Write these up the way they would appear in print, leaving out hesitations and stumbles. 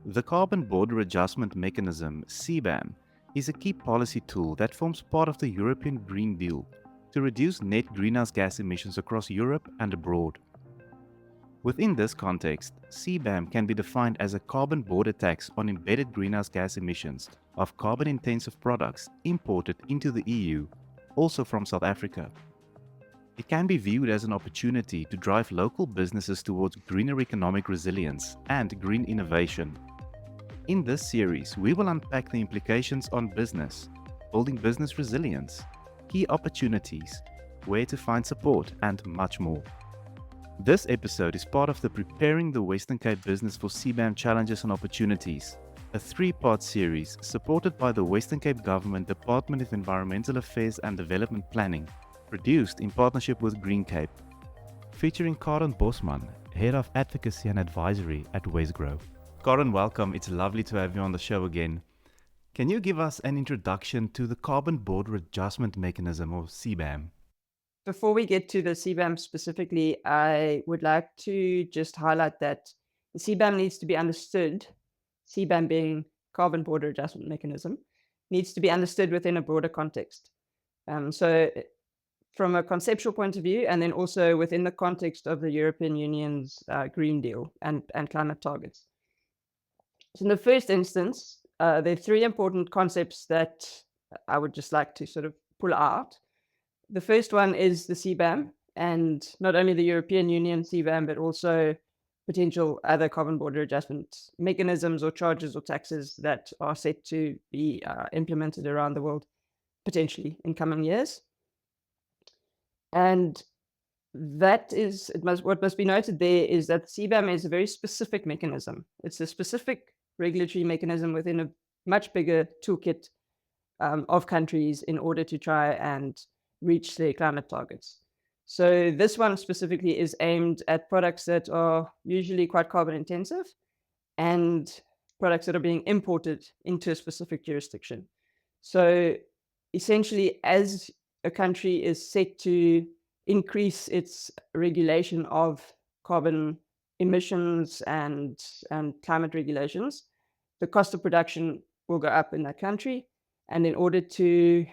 The Carbon Border Adjustment Mechanism, CBAM, is a key policy tool that forms part of the European Green Deal to reduce net greenhouse gas emissions across Europe and abroad. Within this context, CBAM can be defined as a carbon border tax on embedded greenhouse gas emissions of carbon-intensive products imported into the EU, also from South Africa. It can be viewed as an opportunity to drive local businesses towards greener economic resilience and green innovation. In this series, we will unpack the implications on business, building business resilience, key opportunities, where to find support, and much more. This episode is part of the Preparing the Western Cape Business for CBAM Challenges and Opportunities, a three-part series supported by the Western Cape Government Department of Environmental Affairs and Development Planning, produced in partnership with GreenCape, featuring Karen Bosman, Head of Advocacy and Advisory at Wesgro. Karen, welcome. It's lovely to have you on the show again. Can you give us an introduction to the Carbon Border Adjustment Mechanism, or CBAM? Before we get to the CBAM specifically, I would like to just highlight that the CBAM needs to be understood, CBAM being Carbon Border Adjustment Mechanism, needs to be understood within a broader context. So from a conceptual point of view, and then also within the context of the European Union's Green Deal and climate targets. So in the first instance, there are three important concepts that I would just like to sort of pull out. The first one is the CBAM, and not only the European Union CBAM, but also potential other carbon border adjustment mechanisms or charges or taxes that are set to be implemented around the world, potentially in coming years. And that is, what must be noted there is that CBAM is a very specific mechanism. It's a specific regulatory mechanism within a much bigger toolkit of countries in order to try and reach their climate targets. So this one specifically is aimed at products that are usually quite carbon intensive and products that are being imported into a specific jurisdiction. So essentially, as a country is set to increase its regulation of carbon emissions and climate regulations, the cost of production will go up in that country. And in order to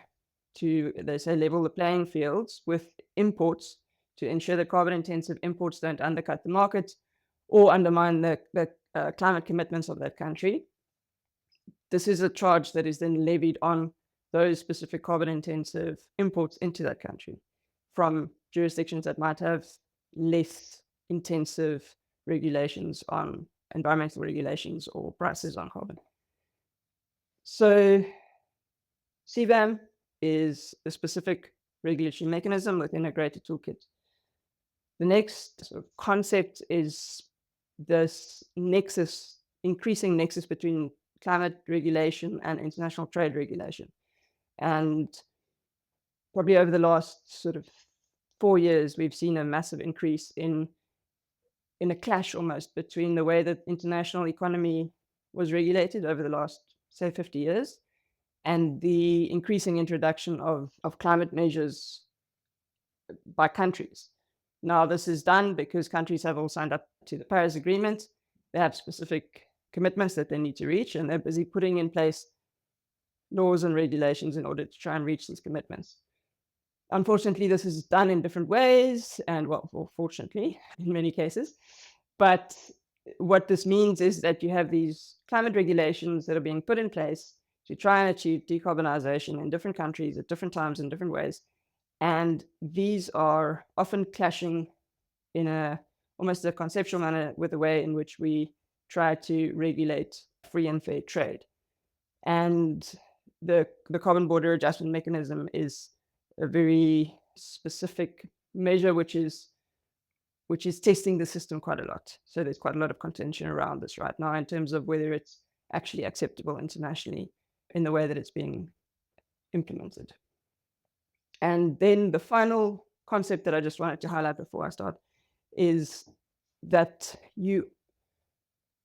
they say, level the playing fields with imports to ensure that carbon intensive imports don't undercut the market or undermine the climate commitments of that country, this is a charge that is then levied on those specific carbon intensive imports into that country from jurisdictions that might have less intensive regulations on environmental regulations or prices on carbon. So CBAM is a specific regulatory mechanism within a greater toolkit. The next sort of concept is this nexus, increasing nexus between climate regulation and international trade regulation. And probably over the last sort of 4 years, we've seen a massive increase in a clash almost between the way that international economy was regulated over the last, say, 50 years and the increasing introduction of climate measures by countries. Now, this is done because countries have all signed up to the Paris Agreement. They have specific commitments that they need to reach, and they're busy putting in place laws and regulations in order to try and reach these commitments. Unfortunately, this is done in different ways, and well, fortunately, in many cases. But what this means is that you have these climate regulations that are being put in place to try and achieve decarbonization in different countries at different times in different ways. And these are often clashing in almost a conceptual manner with the way in which we try to regulate free and fair trade. And the Carbon Border Adjustment Mechanism is a very specific measure which is testing the system quite a lot. So there's quite a lot of contention around this right now in terms of whether it's actually acceptable internationally in the way that it's being implemented. And then the final concept that I just wanted to highlight before I start is that you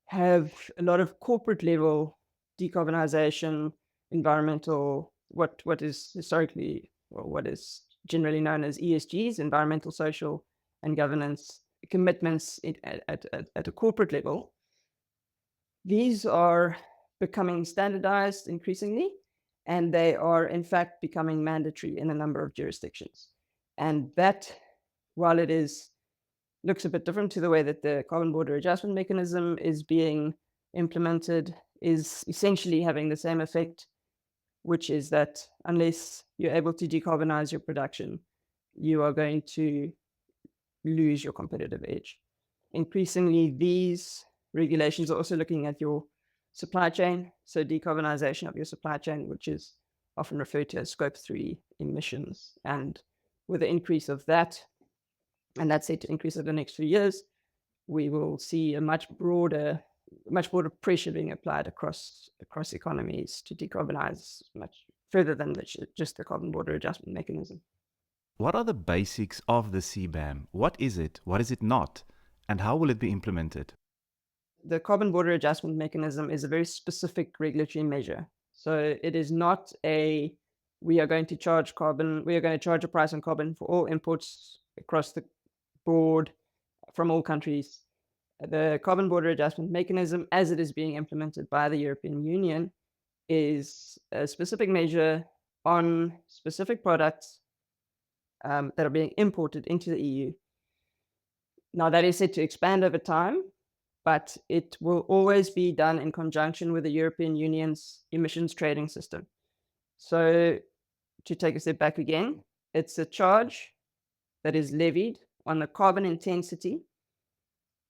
have a lot of corporate level decarbonization, environmental, what is historically, or what is generally known as ESGs, environmental, social, and governance commitments at a corporate level These are becoming standardized increasingly, and they are in fact becoming mandatory in a number of jurisdictions. And that, while it looks a bit different to the way that the carbon border adjustment mechanism is being implemented, is essentially having the same effect, which is that unless you're able to decarbonize your production, you are going to lose your competitive edge. Increasingly, these regulations are also looking at your supply chain, so decarbonization of your supply chain, which is often referred to as scope 3 emissions. And with the increase of that, and that's set to increase over the next few years, we will see a much broader pressure being applied across economies to decarbonize much further than just the carbon border adjustment mechanism. What are the basics of the CBAM? What is it? What is it not? And how will it be implemented? The carbon border adjustment mechanism is a very specific regulatory measure. So it is not we are going to charge a price on carbon for all imports across the board from all countries. The carbon border adjustment mechanism, as it is being implemented by the European Union, is a specific measure on specific products that are being imported into the EU. Now, that is set to expand over time, but it will always be done in conjunction with the European Union's emissions trading system. So, to take a step back again, it's a charge that is levied on the carbon intensity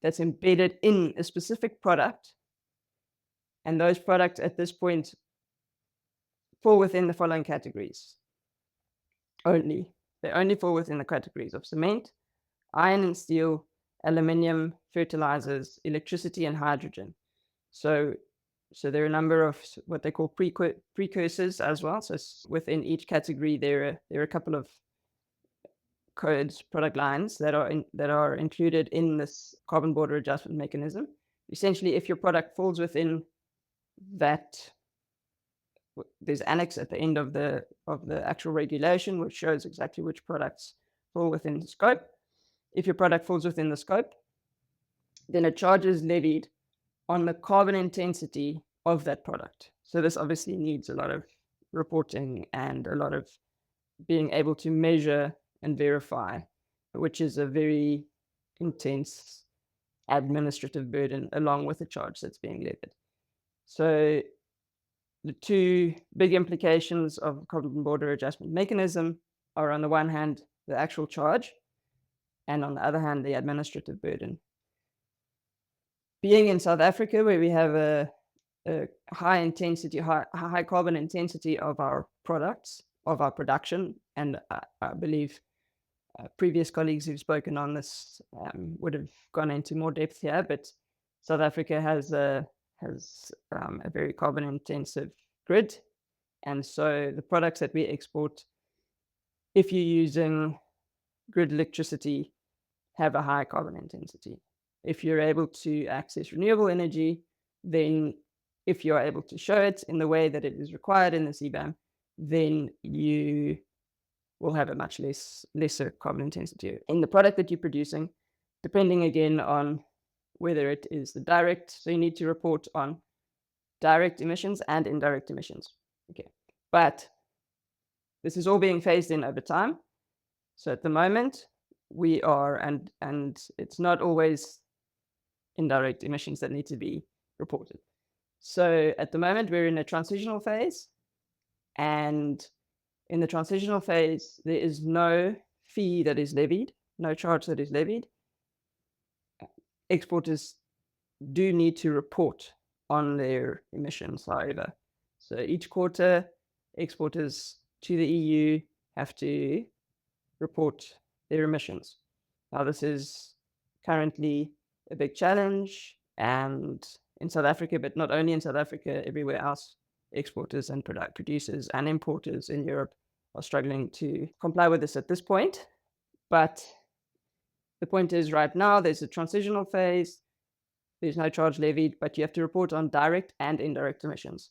that's embedded in a specific product. And those products at this point fall within the following categories only. They only fall within the categories of cement, iron and steel, aluminium, fertilizers, electricity, and hydrogen. So there are a number of what they call precursors as well. So within each category, there are a couple of codes, product lines that are included in this carbon border adjustment mechanism. Essentially, if your product falls within that, there's annex at the end of the actual regulation, which shows exactly which products fall within the scope. If your product falls within the scope, then a charge is levied on the carbon intensity of that product. So this obviously needs a lot of reporting and a lot of being able to measure and verify, which is a very intense administrative burden along with the charge that's being levied. So the two big implications of carbon border adjustment mechanism are, on the one hand, the actual charge, and on the other hand, the administrative burden. Being in South Africa, where we have a high carbon intensity of our products, of our production, and I believe previous colleagues who've spoken on this would have gone into more depth here, but South Africa has a very carbon intensive grid. And so the products that we export, if you're using grid electricity, have a high carbon intensity. If you're able to access renewable energy, then if you're able to show it in the way that it is required in the CBAM, then you will have a much lesser carbon intensity in the product that you're producing, depending again on whether it is the direct. So you need to report on direct emissions and indirect emissions. Okay, but this is all being phased in over time. So at the moment, we are, and it's not always indirect emissions that need to be reported. So at the moment, we're in a transitional phase, and in the transitional phase, there is no fee that is levied, no charge that is levied. Exporters do need to report on their emissions, however. So each quarter, exporters to the EU have to report their emissions. Now, this is currently a big challenge, and in South Africa, but not only in South Africa, everywhere else, exporters and producers and importers in Europe are struggling to comply with this at this point. But the point is, right now, there's a transitional phase. There's no charge levied, but you have to report on direct and indirect emissions.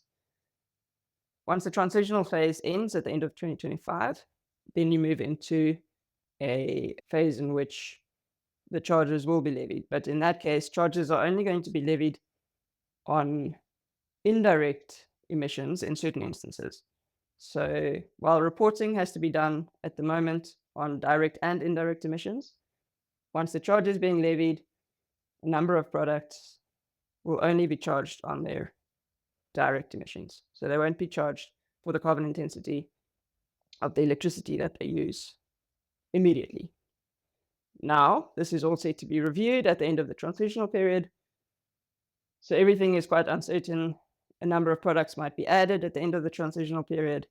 Once the transitional phase ends at the end of 2025, then you move into a phase in which the charges will be levied. But in that case, charges are only going to be levied on indirect emissions in certain instances. So while reporting has to be done at the moment on direct and indirect emissions, once the charge is being levied, a number of products will only be charged on their direct emissions. So they won't be charged for the carbon intensity of the electricity that they use immediately. Now, this is all set to be reviewed at the end of the transitional period. So everything is quite uncertain. A number of products might be added at the end of the transitional period.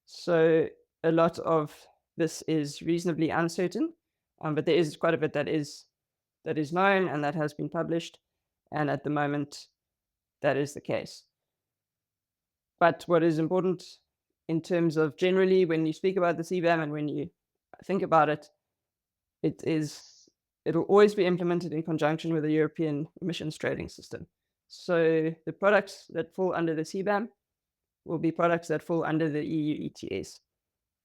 So a lot of this is reasonably uncertain, but there is quite a bit that is known and that has been published. And at the moment, that is the case. But what is important in terms of generally when you speak about the CBAM and when you think about it, it'll always be implemented in conjunction with the European emissions trading system. So the products that fall under the CBAM will be products that fall under the EU ETS.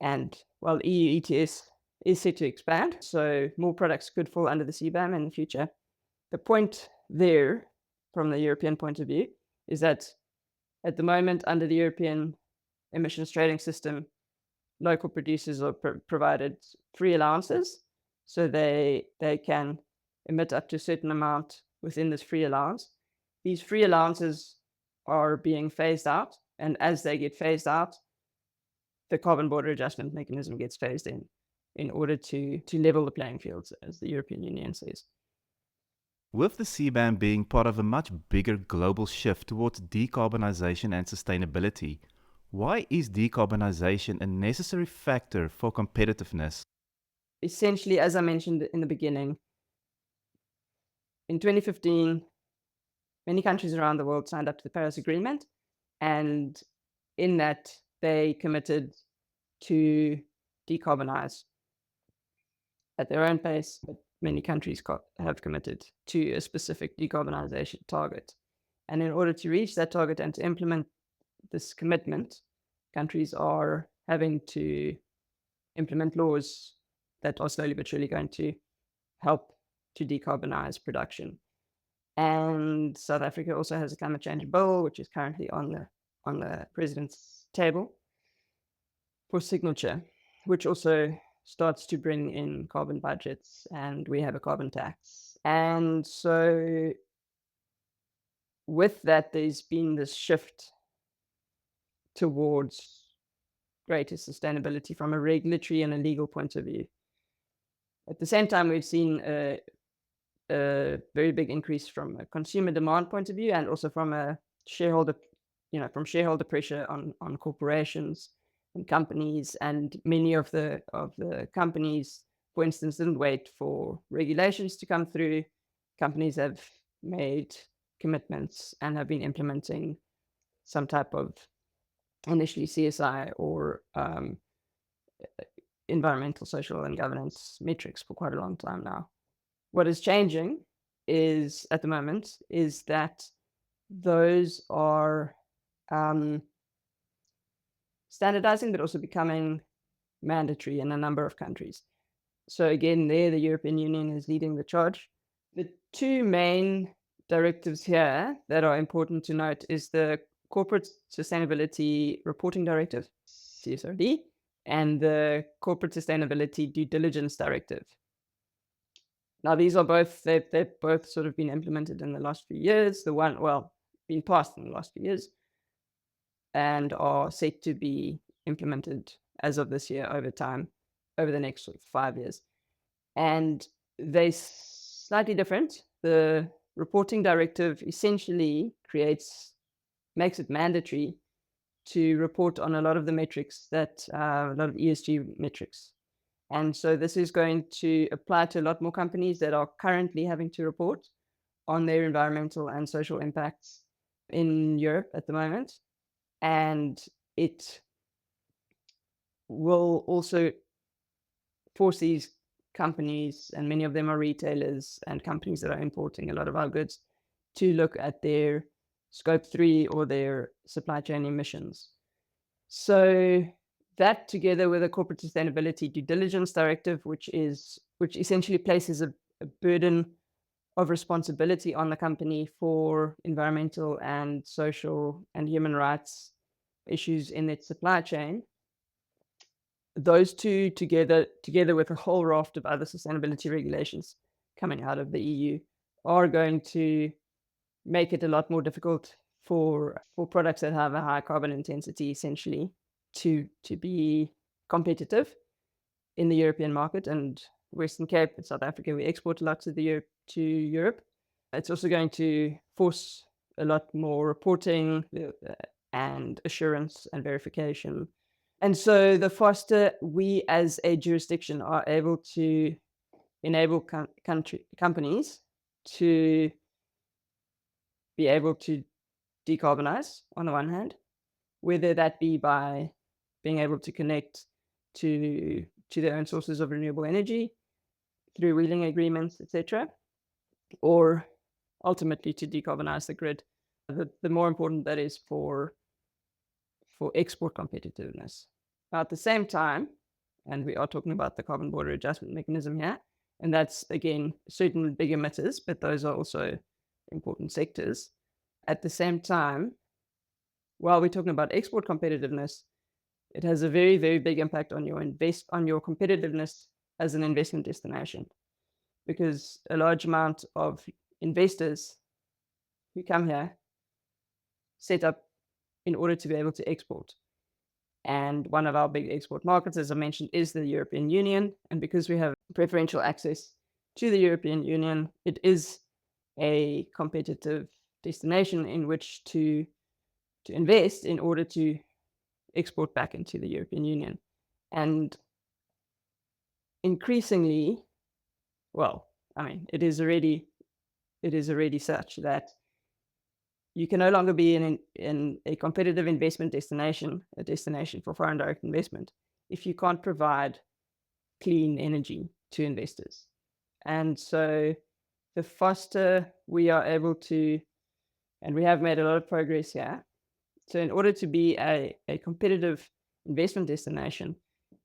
And while EU ETS is set to expand, so more products could fall under the CBAM in the future, the point there, from the European point of view, is that at the moment, under the European emissions trading system, local producers are provided free allowances. So they can emit up to a certain amount within this free allowance. These free allowances are being phased out. And as they get phased out, the carbon border adjustment mechanism gets phased in order to level the playing fields, as the European Union says. With the CBAM being part of a much bigger global shift towards decarbonization and sustainability, why is decarbonization a necessary factor for competitiveness? Essentially, as I mentioned in the beginning, in 2015, many countries around the world signed up to the Paris Agreement, and in that, they committed to decarbonize at their own pace, but many countries have committed to a specific decarbonization target. And in order to reach that target and to implement this commitment, countries are having to implement laws that are slowly but surely going to help to decarbonize production. And South Africa also has a climate change bill, which is currently on the president's table for signature, which also starts to bring in carbon budgets, and we have a carbon tax. And so with that, there's been this shift towards greater sustainability from a regulatory and a legal point of view. At the same time, we've seen a very big increase from a consumer demand point of view, and also from a shareholder pressure on corporations and companies. And many of the companies, for instance, didn't wait for regulations to come through. Companies have made commitments and have been implementing some type of initially CSI or environmental, social, and governance metrics for quite a long time now. What is changing is, at the moment, is that those are standardizing, but also becoming mandatory in a number of countries. So again, there, the European Union is leading the charge. The two main directives here that are important to note is the Corporate Sustainability Reporting Directive, CSRD, and the Corporate Sustainability Due Diligence Directive. Now, these are both, they've both sort of been implemented in the last few years. The one, well, been passed in the last few years, and are set to be implemented as of this year over time, over the next sort of 5 years. And they're slightly different. The reporting directive essentially makes it mandatory to report on a lot of the metrics that, a lot of ESG metrics. And so this is going to apply to a lot more companies that are currently having to report on their environmental and social impacts in Europe at the moment. And it will also force these companies, and many of them are retailers and companies that are importing a lot of our goods, to look at their scope 3 or their supply chain emissions. So that, together with a Corporate Sustainability Due Diligence Directive, which essentially places a burden of responsibility on the company for environmental and social and human rights issues in its supply chain. Those two together with a whole raft of other sustainability regulations coming out of the EU, are going to make it a lot more difficult for products that have a high carbon intensity, essentially, to be competitive in the European market. And Western Cape and South Africa, we export a lot to Europe. It's also going to force a lot more reporting and assurance and verification. And so the faster we as a jurisdiction are able to enable companies to be able to decarbonize on the one hand, whether that be by being able to connect to their own sources of renewable energy through wheeling agreements, etc., or ultimately to decarbonize the grid. The more important that is for export competitiveness. Now, at the same time, and we are talking about the carbon border adjustment mechanism here, and that's, again, certain big emitters, but those are also important sectors. At the same time, while we're talking about export competitiveness, it has a very, very big impact on your competitiveness as an investment destination, because a large amount of investors who come here set up in order to be able to export. And one of our big export markets, as I mentioned, is the European Union. And because we have preferential access to the European Union, it is a competitive destination in which to invest in order to export back into the European Union. And increasingly, well, I mean, it is already such that you can no longer be in a competitive investment destination, a destination for foreign direct investment, if you can't provide clean energy to investors. And so the faster we are able to, and we have made a lot of progress here, so in order to be a competitive investment destination,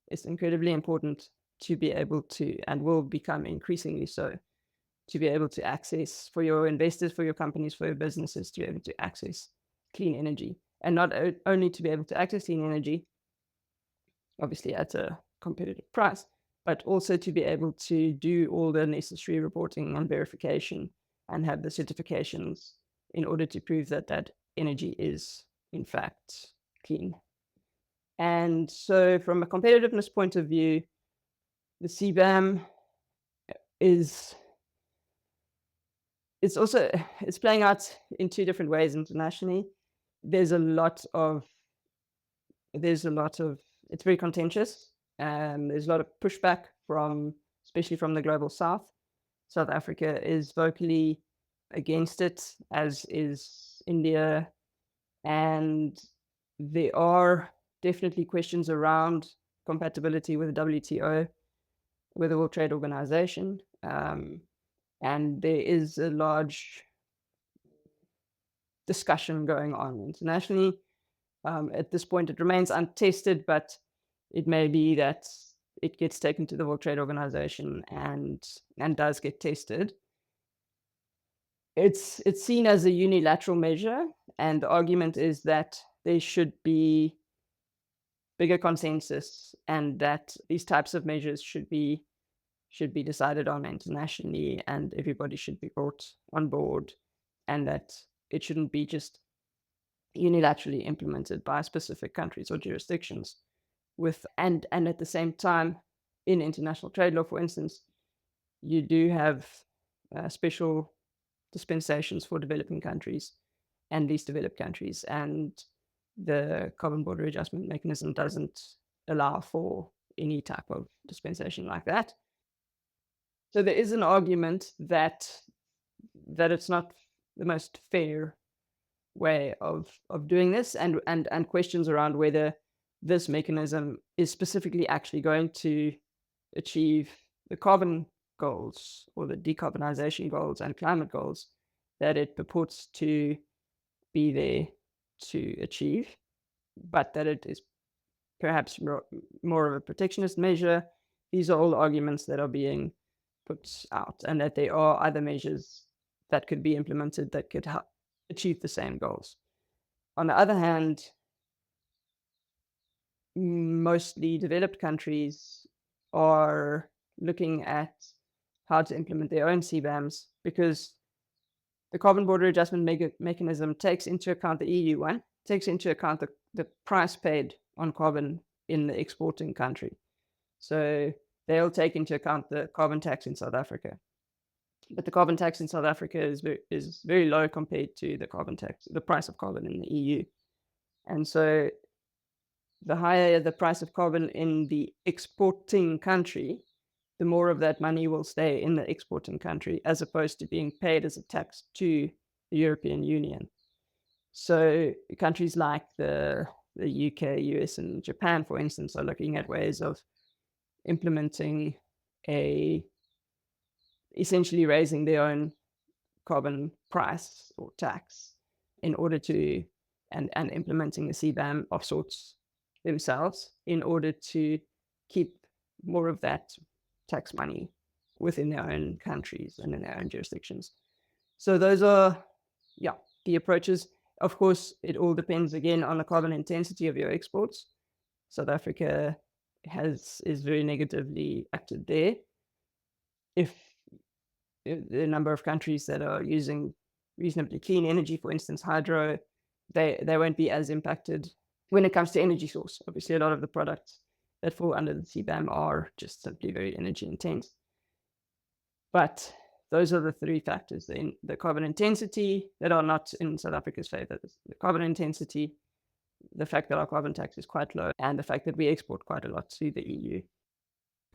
it's incredibly important to be able to, and will become increasingly so, to be able to access, for your investors, for your companies, for your businesses, to be able to access clean energy. And not only to be able to access clean energy, obviously at a competitive price, but also to be able to do all the necessary reporting and verification and have the certifications in order to prove that that energy is, in fact, clean. And so from a competitiveness point of view, the CBAM is, it's playing out in two different ways internationally. There's a lot of, it's very contentious, and there's a lot of pushback from, especially from the global south. South Africa is vocally against it, as is India. And there are definitely questions around compatibility with the WTO, with the World Trade Organization. And there is a large discussion going on internationally. At this point, it remains untested, but it may be that it gets taken to the World Trade Organization and does get tested. It's seen as a unilateral measure, and the argument is that there should be bigger consensus, and that these types of measures should be decided on internationally, and everybody should be brought on board, and that it shouldn't be just unilaterally implemented by specific countries or jurisdictions. And at the same time, in international trade law, for instance, you do have special dispensations for developing countries and least developed countries, and the carbon border adjustment mechanism doesn't allow for any type of dispensation like that. So there is an argument that it's not the most fair way of doing this, and questions around whether this mechanism is specifically actually going to achieve the carbon goals or the decarbonization goals and climate goals that it purports to be there to achieve, but that it is perhaps more of a protectionist measure. These are all arguments that are being puts out, and that there are other measures that could be implemented that could help achieve the same goals. On the other hand, mostly developed countries are looking at how to implement their own CBAMs, because the carbon border adjustment mechanism takes into account, the EU one takes into account the price paid on carbon in the exporting country. So they'll take into account the carbon tax in South Africa. But the carbon tax in South Africa is very low compared to the price of carbon in the EU. And so the higher the price of carbon in the exporting country, the more of that money will stay in the exporting country, as opposed to being paid as a tax to the European Union. So countries like the UK, US, and Japan, for instance, are looking at ways of implementing essentially raising their own carbon price or tax in order to, and implementing a CBAM of sorts themselves in order to keep more of that tax money within their own countries and in their own jurisdictions. So those are, the approaches. Of course, it all depends again on the carbon intensity of your exports. South Africa is very negatively acted there. If the number of countries that are using reasonably clean energy, for instance, hydro, they won't be as impacted when it comes to energy source. Obviously, a lot of the products that fall under the CBAM are just simply very energy intense. But those are the three factors: the carbon intensity that are not in South Africa's favor, the carbon intensity, the fact that our carbon tax is quite low, and the fact that we export quite a lot to the EU.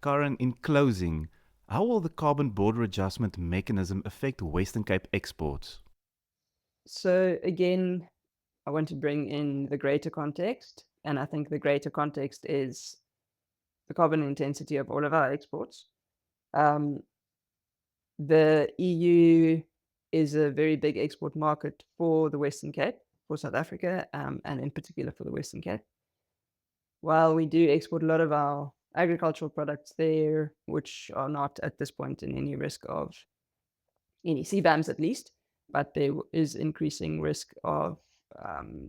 Karen, in closing, how will the carbon border adjustment mechanism affect Western Cape exports? So again, I want to bring in the greater context, and I think the greater context is the carbon intensity of all of our exports. The EU is a very big export market for the Western Cape, for South Africa, and in particular for the Western Cape. While we do export a lot of our agricultural products there, which are not at this point in any risk of any CBAMs at least, but there is increasing risk of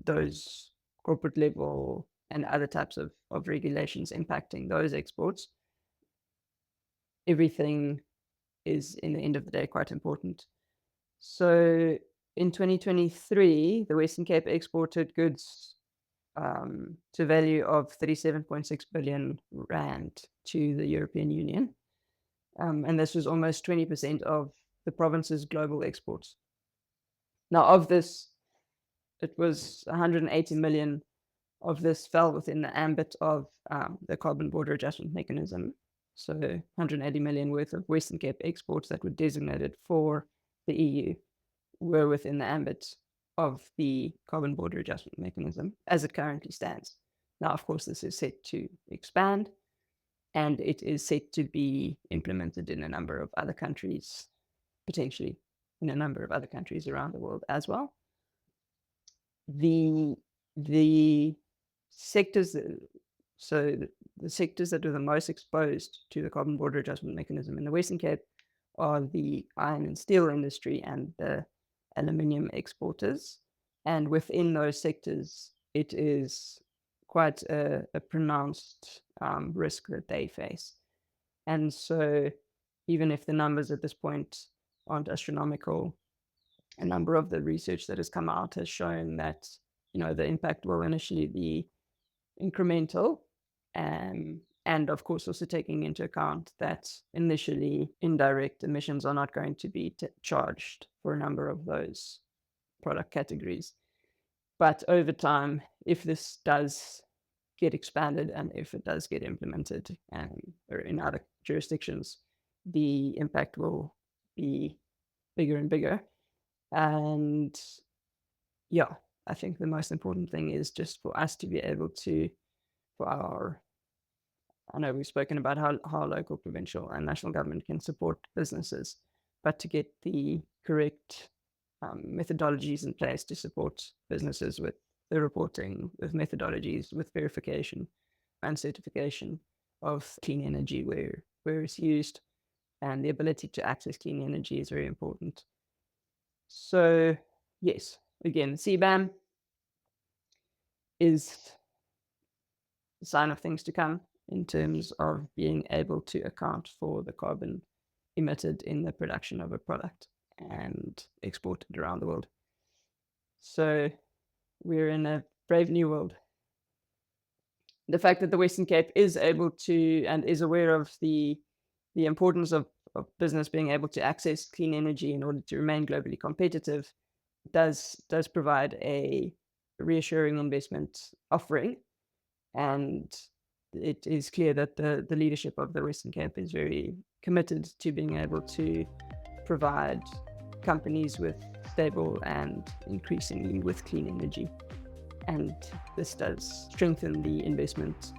those corporate level and other types of regulations impacting those exports. Everything is, in the end of the day, quite important. So in 2023, the Western Cape exported goods to a value of 37.6 billion rand to the European Union. And this was almost 20% of the province's global exports. Now, of this, it was 180 million of this fell within the ambit of the carbon border adjustment mechanism. So 180 million worth of Western Cape exports that were designated for the EU were within the ambit of the carbon border adjustment mechanism as it currently stands. Now, of course, this is set to expand, and it is set to be implemented in a number of other countries, potentially in a number of other countries around the world as well. The sectors, so the sectors that are the most exposed to the carbon border adjustment mechanism in the Western Cape are the iron and steel industry and the aluminium exporters. And within those sectors, it is quite a pronounced risk that they face. And so even if the numbers at this point aren't astronomical, a number of the research that has come out has shown that, the impact will initially be incremental, and of course also taking into account that initially indirect emissions are not going to be charged for a number of those product categories. But over time, if this does get expanded and if it does get implemented or in other jurisdictions, the impact will be bigger and bigger. And I think the most important thing is just for us to be able to, I know we've spoken about how local, provincial, and national government can support businesses, but to get the correct methodologies in place to support businesses with the reporting, with methodologies, with verification and certification of clean energy where it's used, and the ability to access clean energy is very important. So, yes, again, the CBAM is a sign of things to come in terms of being able to account for the carbon emitted in the production of a product and exported around the world. So, we're in a brave new world. The fact that the Western Cape is able to and is aware of the importance of business being able to access clean energy in order to remain globally competitive does provide a reassuring investment offering. And it is clear that the leadership of the Western Cape is very committed to being able to provide companies with stable and increasingly with clean energy. And this does strengthen the investment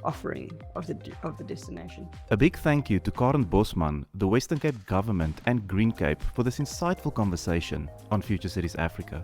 offering of the destination. A big thank you to Karen Bosman, the Western Cape government and GreenCape for this insightful conversation on Future Cities Africa.